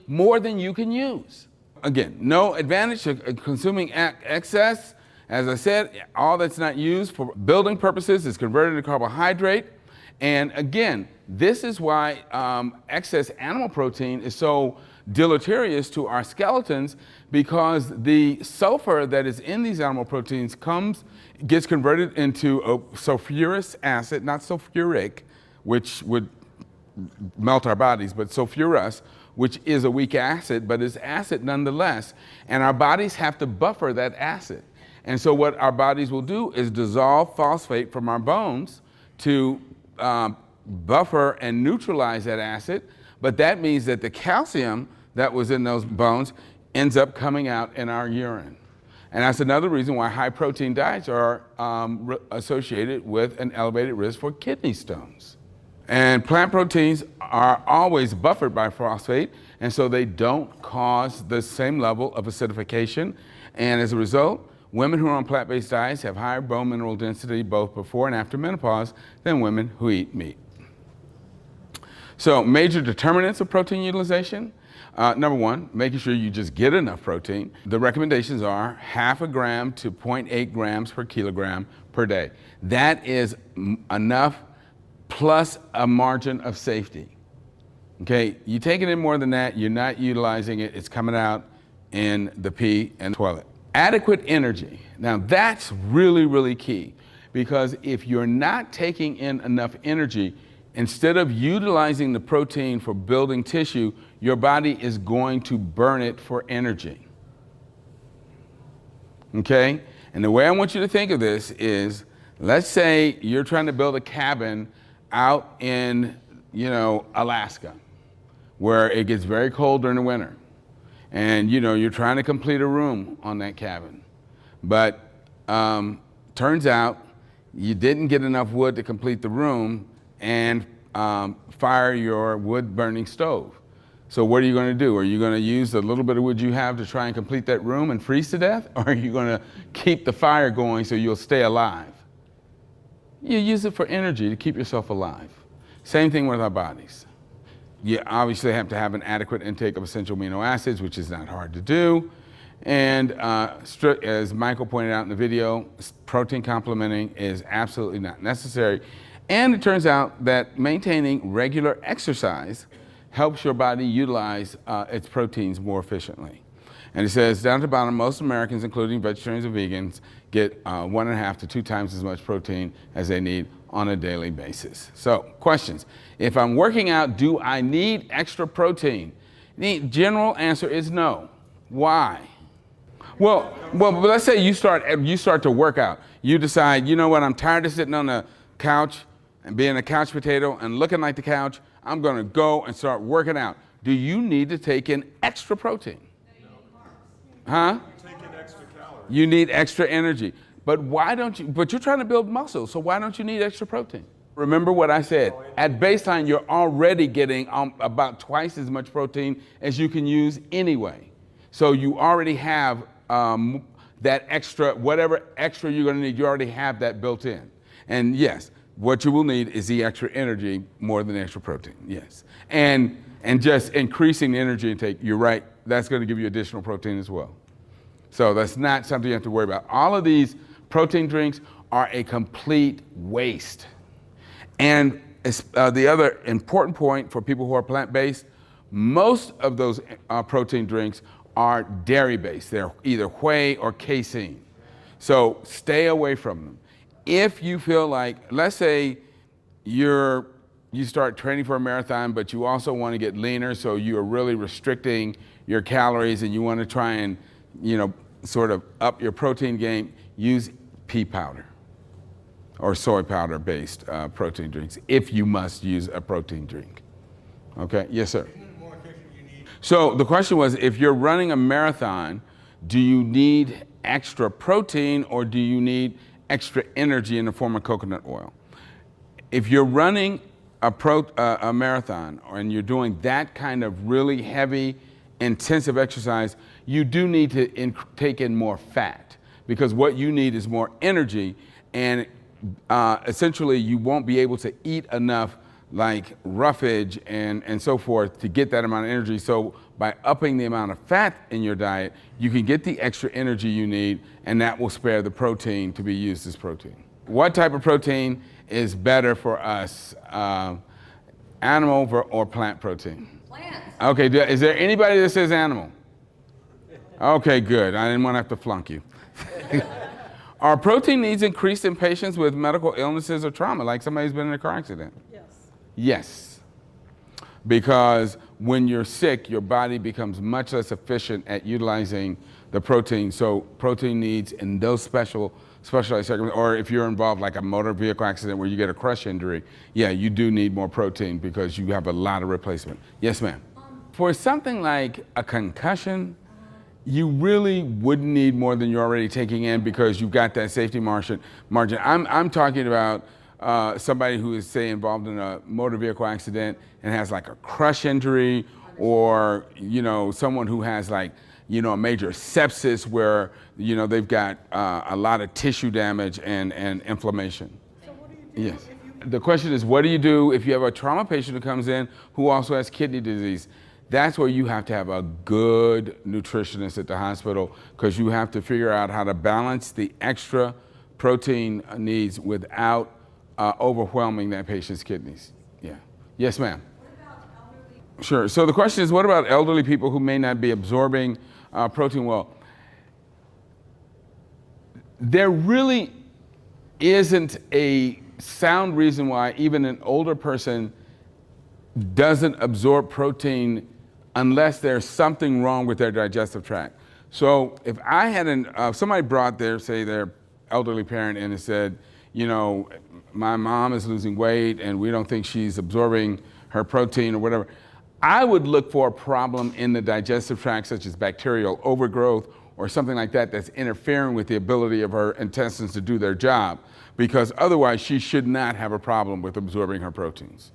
more than you can use. Again, no advantage to consuming excess. As I said, all that's not used for building purposes is converted to carbohydrate. And again, this is why excess animal protein is so deleterious to our skeletons, because the sulfur that is in these animal proteins gets converted into a sulfurous acid, not sulfuric, which would melt our bodies, but sulfurous, which is a weak acid, but is acid nonetheless. And our bodies have to buffer that acid. And so what our bodies will do is dissolve phosphate from our bones to buffer and neutralize that acid. But that means that the calcium that was in those bones ends up coming out in our urine. And that's another reason why high protein diets are associated with an elevated risk for kidney stones. And plant proteins are always buffered by phosphate, and so they don't cause the same level of acidification. And as a result, women who are on plant-based diets have higher bone mineral density both before and after menopause than women who eat meat. So major determinants of protein utilization. Number one, making sure you just get enough protein. The recommendations are 0.5 gram to 0.8 grams per kilogram per day. That is enough plus a margin of safety. Okay, you take it in more than that, you're not utilizing it, it's coming out in the pee and toilet. Adequate energy. Now that's really, really key, because if you're not taking in enough energy, instead of utilizing the protein for building tissue, your body is going to burn it for energy. Okay? And the way I want you to think of this is, let's say you're trying to build a cabin out in, Alaska, where it gets very cold during the winter. And, you're trying to complete a room on that cabin. But turns out you didn't get enough wood to complete the room and fire your wood-burning stove. So what are you going to do? Are you going to use the little bit of wood you have to try and complete that room and freeze to death? Or are you going to keep the fire going so you'll stay alive? You use it for energy to keep yourself alive. Same thing with our bodies. You obviously have to have an adequate intake of essential amino acids, which is not hard to do. And as Michael pointed out in the video, protein complementing is absolutely not necessary. And it turns out that maintaining regular exercise helps your body utilize its proteins more efficiently. And it says, down to the bottom, most Americans, including vegetarians and vegans, get 1.5 to 2 times as much protein as they need on a daily basis. So, questions. If I'm working out, do I need extra protein? The general answer is no. Why? Well, let's say you start to work out. You decide, you know what, I'm tired of sitting on the couch and being a couch potato and looking like the couch. I'm going to go and start working out. Do you need to take in extra protein? Huh? You take in extra calories. You need extra energy. But why don't you? But you're trying to build muscle, so why don't you need extra protein? Remember what I said. At baseline, you're already getting about twice as much protein as you can use anyway. So you already have that extra, whatever extra you're going to need, you already have that built in. And yes, what you will need is the extra energy more than extra protein, yes. And just increasing the energy intake, you're right, that's going to give you additional protein as well. So that's not something you have to worry about. All of these protein drinks are a complete waste. And the other important point for people who are plant-based, most of those protein drinks are dairy-based. They're either whey or casein. So stay away from them. If you feel like, let's say you start training for a marathon, but you also want to get leaner, so you're really restricting your calories and you want to try and, sort of up your protein game, use pea powder or soy powder based protein drinks if you must use a protein drink. Okay, yes sir. So the question was, if you're running a marathon, do you need extra protein or do you need extra energy in the form of coconut oil? If you're running a marathon and you're doing that kind of really heavy, intensive exercise, you do need to take in more fat, because what you need is more energy, and essentially you won't be able to eat enough like roughage and so forth to get that amount of energy. So by upping the amount of fat in your diet, you can get the extra energy you need, and that will spare the protein to be used as protein. What type of protein is better for us, animal or plant protein? Plant. Okay, is there anybody that says animal? Okay, good. I didn't want to have to flunk you. Are protein needs increased in patients with medical illnesses or trauma, like somebody who's been in a car accident? Yes. Yes. Because when you're sick, your body becomes much less efficient at utilizing the protein. So protein needs in those specialized circumstances, or if you're involved like a motor vehicle accident where you get a crush injury, yeah, you do need more protein because you have a lot of replacement. Yes, ma'am. For something like a concussion, you really wouldn't need more than you're already taking in because you've got that safety margin. I'm talking about somebody who is, say, involved in a motor vehicle accident and has like a crush injury, or someone who has like a major sepsis where they've got a lot of tissue damage and inflammation. So what do you do? Yes. The question is, what do you do if you have a trauma patient who comes in who also has kidney disease? That's where you have to have a good nutritionist at the hospital, because you have to figure out how to balance the extra protein needs without overwhelming that patient's kidneys. Yeah. Yes, ma'am. What about elderly? Sure. So the question is, what about elderly people who may not be absorbing protein well? There really isn't a sound reason why even an older person doesn't absorb protein unless there's something wrong with their digestive tract. So if I had somebody brought their elderly parent in and said, my mom is losing weight and we don't think she's absorbing her protein or whatever, I would look for a problem in the digestive tract, such as bacterial overgrowth or something like that that's interfering with the ability of her intestines to do their job, because otherwise she should not have a problem with absorbing her proteins.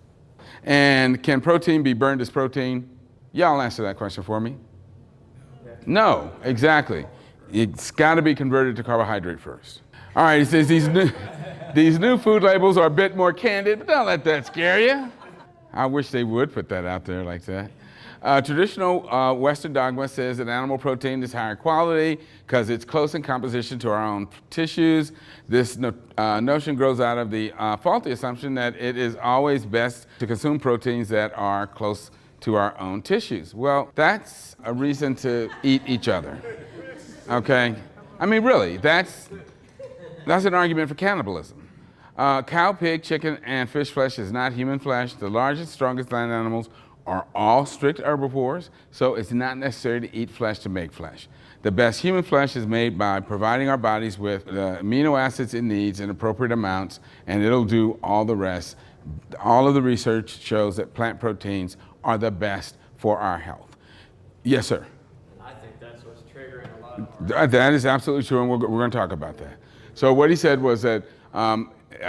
And can protein be burned as protein? Y'all answer that question for me. No, exactly. It's got to be converted to carbohydrate first. All right, it says these new food labels are a bit more candid, but don't let that scare you. I wish they would put that out there like that. Traditional Western dogma says that animal protein is higher quality because it's close in composition to our own tissues. This notion grows out of the faulty assumption that it is always best to consume proteins that are close to our own tissues. Well, that's a reason to eat each other, okay? I mean, really, that's an argument for cannibalism. Cow, pig, chicken, and fish flesh is not human flesh. The largest, strongest land animals are all strict herbivores, so it's not necessary to eat flesh to make flesh. The best human flesh is made by providing our bodies with the amino acids it needs in appropriate amounts, and it'll do all the rest. All of the research shows that plant proteins are the best for our health. Yes, sir? I think that's what's triggering a lot of That is absolutely true, and we're going to talk about that. So what he said was that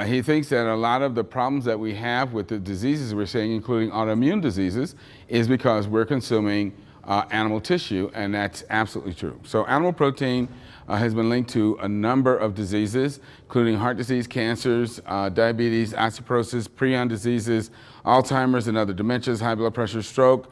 he thinks that a lot of the problems that we have with the diseases we're seeing, including autoimmune diseases, is because we're consuming animal tissue, and that's absolutely true. So animal protein has been linked to a number of diseases, including heart disease, cancers, diabetes, osteoporosis, prion diseases, Alzheimer's and other dementias, high blood pressure, stroke,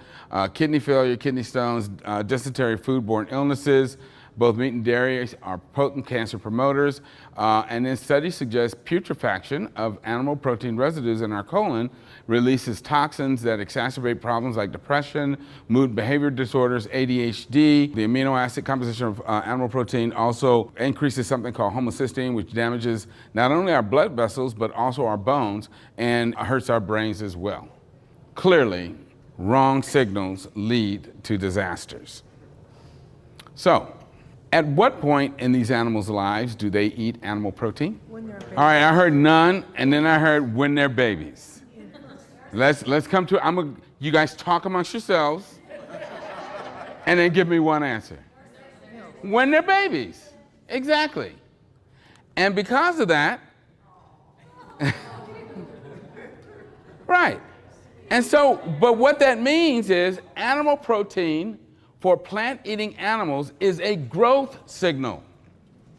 kidney failure, kidney stones, dysentery, foodborne illnesses. Both meat and dairy are potent cancer promoters, and then studies suggest putrefaction of animal protein residues in our colon releases toxins that exacerbate problems like depression, mood behavior disorders, ADHD. The amino acid composition of animal protein also increases something called homocysteine, which damages not only our blood vessels, but also our bones, and hurts our brains as well. Clearly, wrong signals lead to disasters. So, at what point in these animals' lives do they eat animal protein? When they're babies. All right, I heard none, and then I heard when they're babies. Let's come to, you guys talk amongst yourselves, and then give me one answer. When they're babies, exactly. And because of that, right. And so, but what that means is animal protein for plant-eating animals is a growth signal.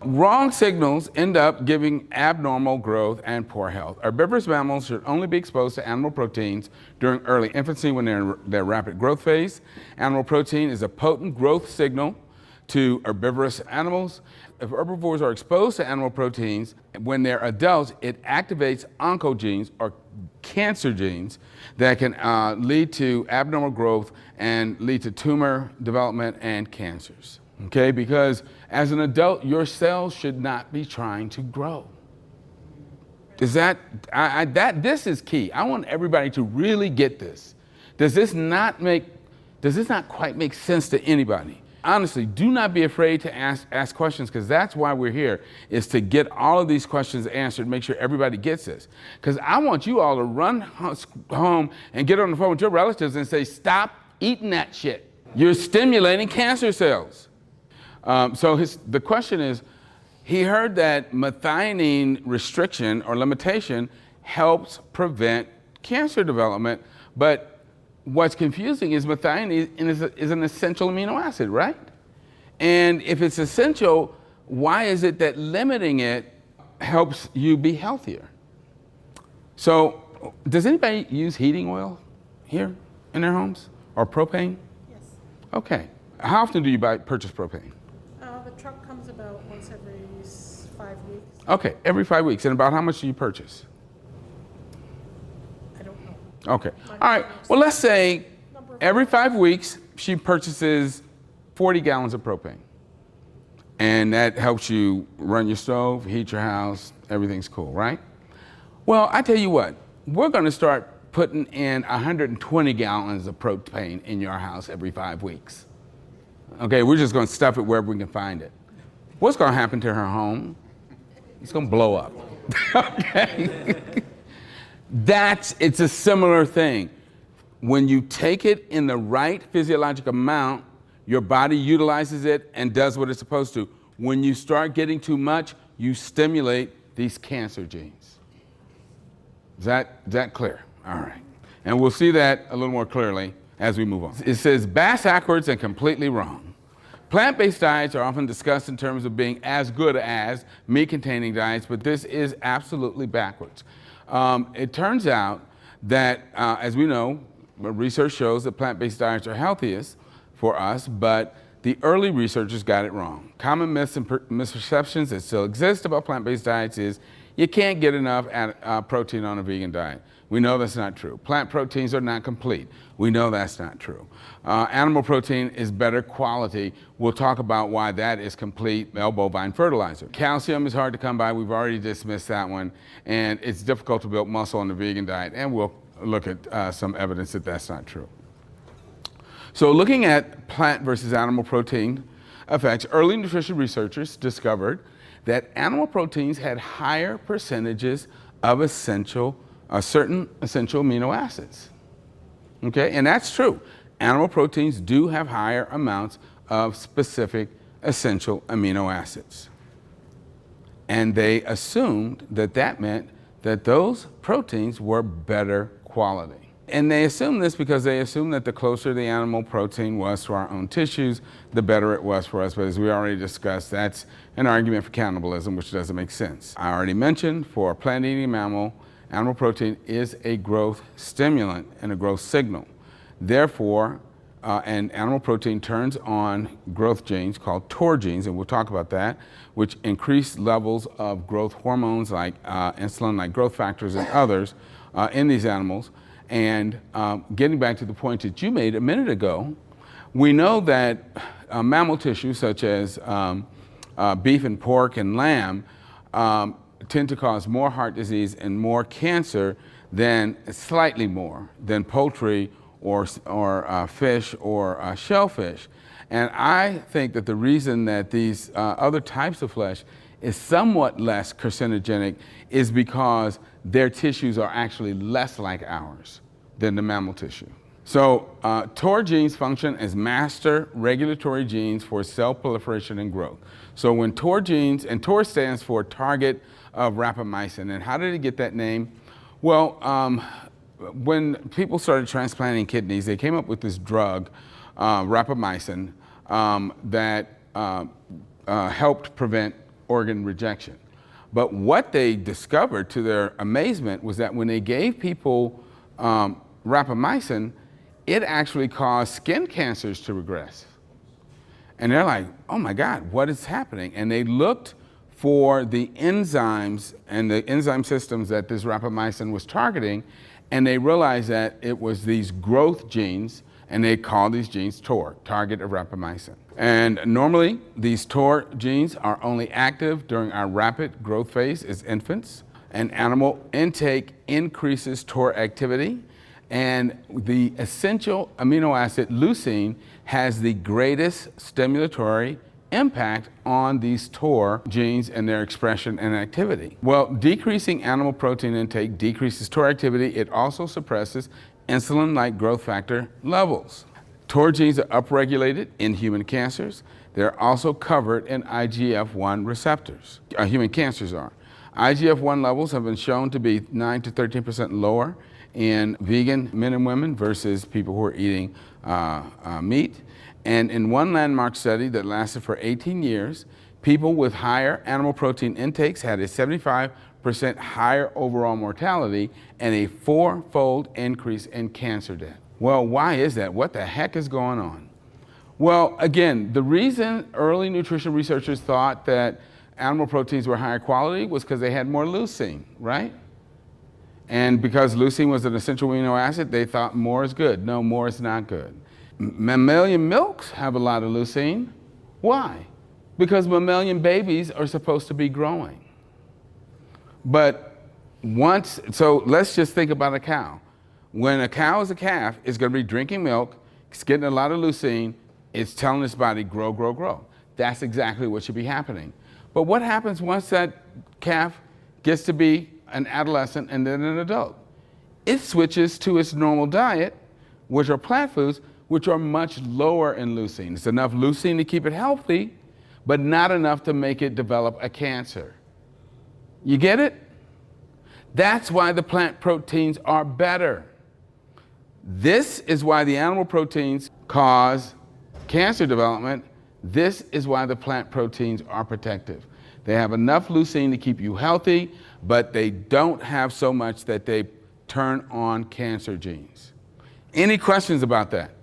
Wrong signals end up giving abnormal growth and poor health. Herbivorous mammals should only be exposed to animal proteins during early infancy when they're in their rapid growth phase. Animal protein is a potent growth signal to herbivorous animals. If herbivores are exposed to animal proteins when they're adults, it activates oncogenes or cancer genes that can lead to abnormal growth and lead to tumor development and cancers. Okay, because as an adult, your cells should not be trying to grow. Is that this is key. I want everybody to really get this. Does this not quite make sense to anybody? Honestly, do not be afraid to ask questions, because that's why we're here, is to get all of these questions answered, make sure everybody gets this. Because I want you all to run home and get on the phone with your relatives and say, stop eating that shit. You're stimulating cancer cells. The question is, he heard that methionine restriction or limitation helps prevent cancer development, but what's confusing is methionine is an essential amino acid, right? And if it's essential, why is it that limiting it helps you be healthier? So, does anybody use heating oil here in their homes, or propane? Yes. Okay. How often do you purchase propane? The truck comes about once every 5 weeks. Okay, every 5 weeks. And about how much do you purchase? I don't know. Okay. All right. Well, let's say every 5 weeks she purchases 40 gallons of propane. And that helps you run your stove, heat your house, everything's cool, right? Well, I tell you what, we're going to start putting in 120 gallons of propane in your house every 5 weeks. Okay, we're just going to stuff it wherever we can find it. What's going to happen to her home? It's going to blow up. Okay? It's a similar thing. When you take it in the right physiologic amount, your body utilizes it and does what it's supposed to. When you start getting too much, you stimulate these cancer genes. Is that clear? All right. And we'll see that a little more clearly as we move on. It says backwards and completely wrong. Plant-based diets are often discussed in terms of being as good as meat-containing diets, but this is absolutely backwards. It turns out that, as we know, research shows that plant-based diets are healthiest for us, but the early researchers got it wrong. Common myths and misperceptions that still exist about plant-based diets is you can't get enough protein on a vegan diet. We know that's not true. Plant proteins are not complete. We know that's not true. Animal protein is better quality. We'll talk about why that is complete male bovine fertilizer. Calcium is hard to come by. We've already dismissed that one. And it's difficult to build muscle on the vegan diet. And we'll look at some evidence that that's not true. So looking at plant versus animal protein effects, early nutrition researchers discovered that animal proteins had higher percentages of certain essential amino acids. Okay, and that's true. Animal proteins do have higher amounts of specific essential amino acids. And they assumed that meant that those proteins were better quality. And they assumed this because they assumed that the closer the animal protein was to our own tissues, the better it was for us. But as we already discussed, that's an argument for cannibalism, which doesn't make sense. I already mentioned for a plant-eating mammal, animal protein is a growth stimulant and a growth signal. Therefore, and animal protein turns on growth genes called TOR genes, and we'll talk about that, which increase levels of growth hormones like insulin, like growth factors and others in these animals. And getting back to the point that you made a minute ago, we know that mammal tissue such as beef and pork and lamb tend to cause more heart disease and more cancer slightly more than poultry or fish or shellfish. And I think that the reason that these other types of flesh is somewhat less carcinogenic is because their tissues are actually less like ours than the mammal tissue. So TOR genes function as master regulatory genes for cell proliferation and growth. So when TOR genes, and TOR stands for target of rapamycin, and how did it get that name? Well, when people started transplanting kidneys, they came up with this drug, rapamycin, that helped prevent organ rejection. But what they discovered, to their amazement, was that when they gave people rapamycin, it actually caused skin cancers to regress. And they're like, oh my God, what is happening? And they looked for the enzymes and the enzyme systems that this rapamycin was targeting, and they realized that it was these growth genes, and they called these genes TOR, target of rapamycin. And normally, these TOR genes are only active during our rapid growth phase as infants, and animal intake increases TOR activity, and the essential amino acid leucine has the greatest stimulatory impact on these TOR genes and their expression and activity. Well, decreasing animal protein intake decreases TOR activity. It also suppresses insulin-like growth factor levels. TOR genes are upregulated in human cancers. They're also covered in IGF-1 receptors. Human cancers are. IGF-1 levels have been shown to be 9 to 13% lower in vegan men and women versus people who are eating meat. And in one landmark study that lasted for 18 years, people with higher animal protein intakes had a 75% higher overall mortality and a 4-fold increase in cancer death. Well, why is that? What the heck is going on? Well, again, the reason early nutrition researchers thought that animal proteins were higher quality was because they had more leucine, right? And because leucine was an essential amino acid, they thought more is good. No, more is not good. Mammalian milks have a lot of leucine. Why? Because mammalian babies are supposed to be growing. But so let's just think about a cow. When a cow is a calf, it's going to be drinking milk, it's getting a lot of leucine, it's telling its body, grow, grow, grow. That's exactly what should be happening. But what happens once that calf gets to be an adolescent and then an adult? It switches to its normal diet, which are plant foods, which are much lower in leucine. It's enough leucine to keep it healthy, but not enough to make it develop a cancer. You get it? That's why the plant proteins are better. This is why the animal proteins cause cancer development. This is why the plant proteins are protective. They have enough leucine to keep you healthy, but they don't have so much that they turn on cancer genes. Any questions about that?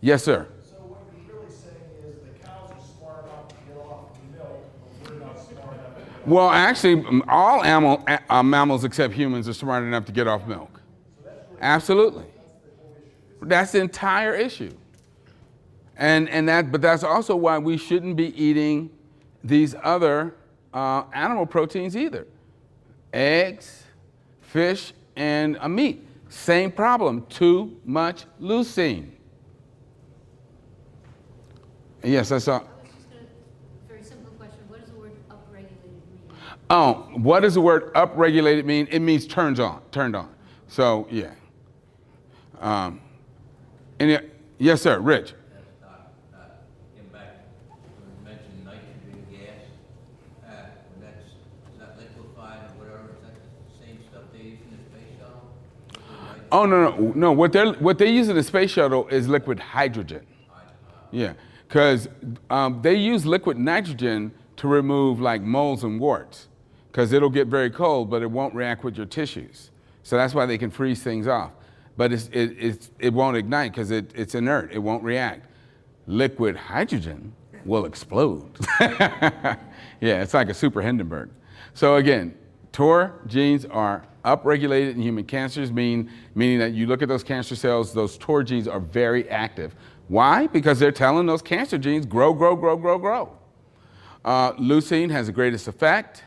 Yes, sir. So what you're really saying is the cows are smart enough to get off the milk, but we're not smart enough to get off. Well, actually, all mammals except humans are smart enough to get off milk. Absolutely. That's the entire issue. But that's also why we shouldn't be eating these other animal proteins either. Eggs, fish, and meat. Same problem, too much leucine. Yes, I saw. I was just going to, very simple question, what does the word upregulated mean? Oh, what does the word upregulated mean? It means turned on. So, yeah. Yes, sir, Rich. Getting back, when you mentioned nitrogen gas, is that liquefied or whatever, is that the same stuff they use in the space shuttle? Oh, no. What they use in the space shuttle is liquid hydrogen. Yeah, because they use liquid nitrogen to remove like moles and warts, because it'll get very cold, but it won't react with your tissues. So that's why they can freeze things off. But it won't ignite because it's inert. It won't react. Liquid hydrogen will explode. Yeah, it's like a super Hindenburg. So again, TOR genes are upregulated in human cancers, meaning that you look at those cancer cells, those TOR genes are very active. Why? Because they're telling those cancer genes, grow, grow, grow, grow, grow. Leucine has the greatest effect.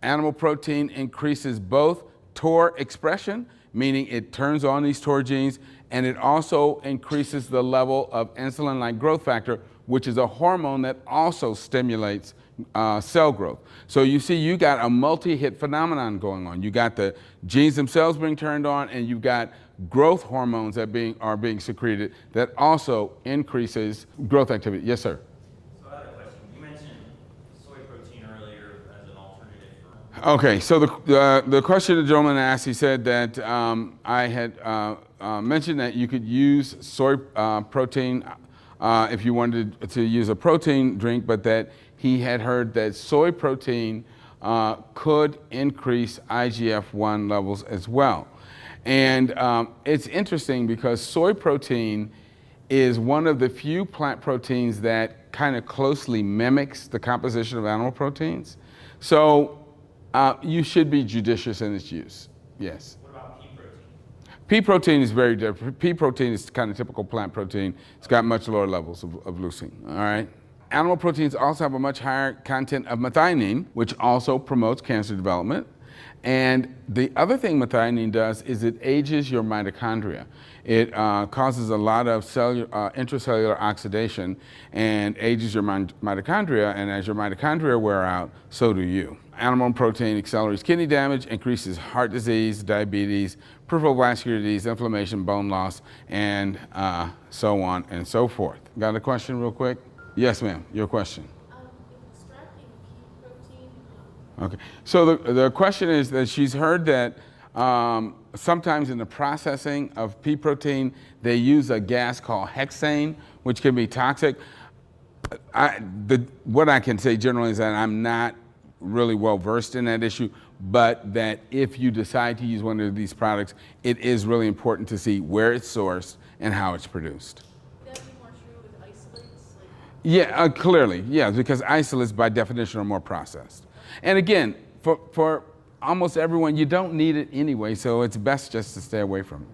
Animal protein increases both TOR expression, meaning it turns on these TOR genes, and it also increases the level of insulin-like growth factor, which is a hormone that also stimulates cell growth. So you see, you got a multi-hit phenomenon going on. You got the genes themselves being turned on, and you've got growth hormones that are being secreted that also increases growth activity. Yes, sir. So I had a question. You mentioned soy protein earlier as an alternative for. Okay, so the question the gentleman asked, he said that I had mentioned that you could use soy protein if you wanted to use a protein drink, but that he had heard that soy protein could increase IGF-1 levels as well. And it's interesting because soy protein is one of the few plant proteins that kind of closely mimics the composition of animal proteins. So you should be judicious in its use, yes. What about pea protein? Pea protein is very different. Pea protein is kind of typical plant protein. It's got much lower levels of leucine, all right? Animal proteins also have a much higher content of methionine, which also promotes cancer development. And the other thing methionine does is it ages your mitochondria. It causes a lot of intracellular oxidation and ages your mitochondria, and as your mitochondria wear out, so do you. Animal protein accelerates kidney damage, increases heart disease, diabetes, peripheral vascular disease, inflammation, bone loss, and so on and so forth. Got a question real quick? Yes, ma'am, your question. Extracting pea protein, Okay, so the question is that she's heard that sometimes in the processing of pea protein, they use a gas called hexane, which can be toxic. What I can say generally is that I'm not really well versed in that issue, but that if you decide to use one of these products, it is really important to see where it's sourced and how it's produced. would that be more true with isolates? Like, Yeah, clearly, yeah, because isolates by definition are more processed. And again, for almost everyone, you don't need it anyway, so it's best just to stay away from it.